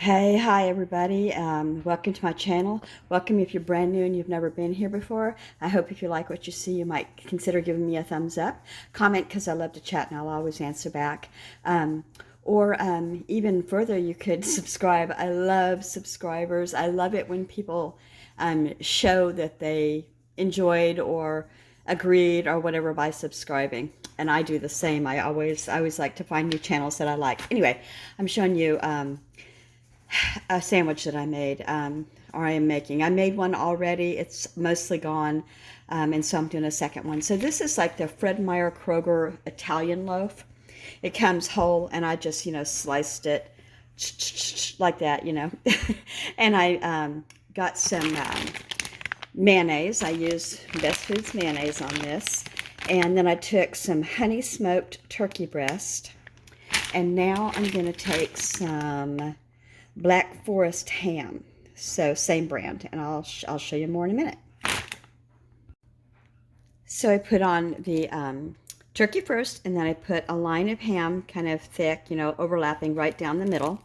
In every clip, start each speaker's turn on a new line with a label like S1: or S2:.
S1: Hi everybody. Welcome to my channel. Welcome if you're brand new and you've never been here before. I hope if you like what you see, you might consider giving me a thumbs up. Comment because I love to chat and I'll always answer back. Or even further, you could subscribe. I love subscribers. I love it when people show that they enjoyed or agreed or whatever by subscribing. And I do the same. I always like to find new channels that I like. Anyway, I'm showing you a sandwich that I made, or I am making. I made one already. It's mostly gone, and so I'm doing a second one. So this is like the Fred Meyer Kroger Italian loaf. It comes whole, and I just, sliced it like that, And I got some mayonnaise. I use Best Foods mayonnaise on this. And then I took some honey smoked turkey breast. And now I'm going to take some Black Forest ham, so same brand, and I'll show you more in a minute. So I put on the turkey first, and then I put a line of ham, kind of thick, overlapping right down the middle,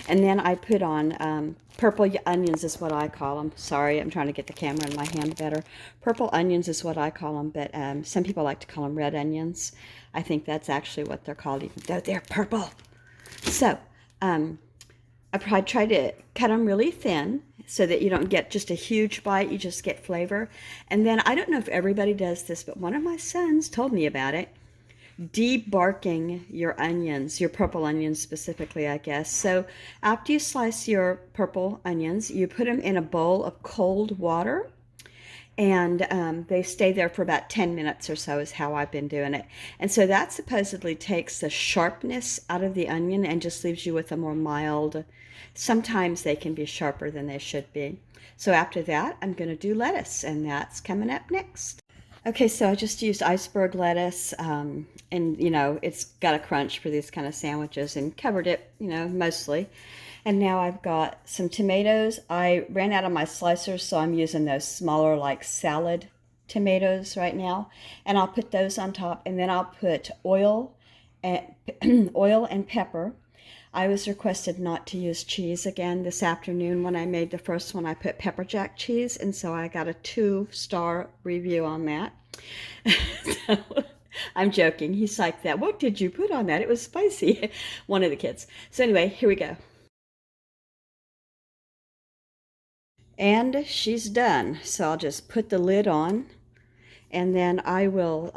S1: and then I put on purple onions is what I call them. Sorry, I'm trying to get the camera in my hand better. Purple onions is what I call them, but some people like to call them red onions. I think that's actually what they're called, even though they're purple. So I probably try to cut them really thin so that you don't get just a huge bite, you just get flavor. And then, I don't know if everybody does this, but one of my sons told me about it. Debarking your onions, your purple onions specifically, I guess. So after you slice your purple onions, you put them in a bowl of cold water. And they stay there for about 10 minutes or so is how I've been doing it. And so that supposedly takes the sharpness out of the onion and just leaves you with a more mild, sometimes they can be sharper than they should be. So after that, I'm going to do lettuce, and that's coming up next. Okay, so I just used iceberg lettuce, and it's got a crunch for these kind of sandwiches, and covered it, mostly. And now I've got some tomatoes. I ran out of my slicers, so I'm using those smaller, like salad tomatoes right now. And I'll put those on top, and then I'll put oil and pepper. I was requested not to use cheese again this afternoon. When I made the first one, I put pepper jack cheese, and so I got a 2-star review on that. So, I'm joking. He's like, that. What did you put on that? It was spicy. One of the kids. So anyway, here we go. And she's done. So I'll just put the lid on, and then I will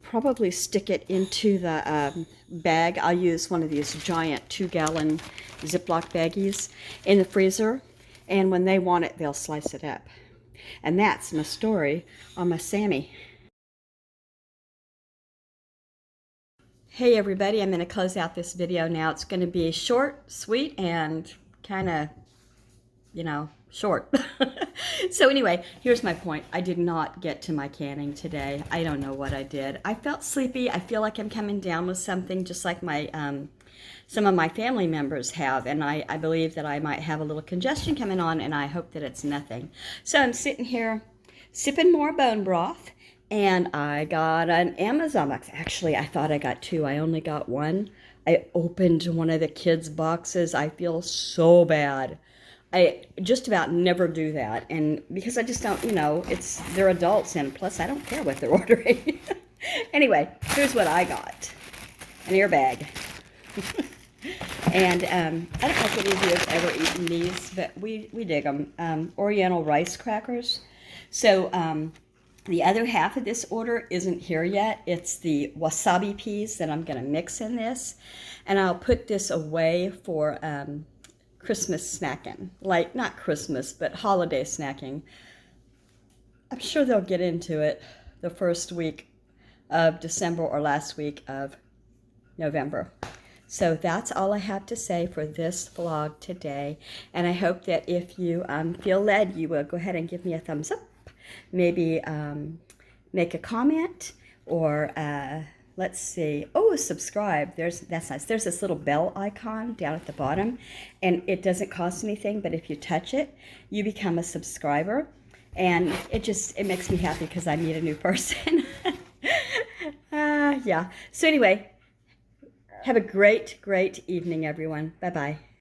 S1: probably stick it into the bag. I'll use one of these giant 2-gallon Ziploc baggies in the freezer, and when they want it, they'll slice it up. And that's my story on my Sammy. Hey everybody, I'm going to close out this video now. It's going to be short, sweet, and kind of, short. So anyway, here's my point. I did not get to my canning today. I don't know what I did. I felt sleepy. I feel like I'm coming down with something, just like my some of my family members have, and I believe that I might have a little congestion coming on, and I hope that it's nothing. So I'm sitting here sipping more bone broth, and I got an Amazon box. Actually, I thought I got 2. I only got 1. I opened one of the kids' boxes. I feel so bad. I just about never do that, and because I just don't, they're adults, and plus I don't care what they're ordering. Anyway, here's what I got. An airbag. And I don't know if any of you have ever eaten these, but we dig them. Oriental rice crackers. So the other half of this order isn't here yet. It's the wasabi peas that I'm going to mix in this, and I'll put this away for Christmas snacking. Like, not Christmas, but holiday snacking. I'm sure they'll get into it the first week of December or last week of November. So that's all I have to say for this vlog today. And I hope that if you feel led, you will go ahead and give me a thumbs up. Maybe make a comment, or let's see. Oh, subscribe. That's nice. There's this little bell icon down at the bottom, and it doesn't cost anything, but if you touch it, you become a subscriber, and it makes me happy because I meet a new person. Yeah. So anyway, have a great, great evening, everyone. Bye-bye.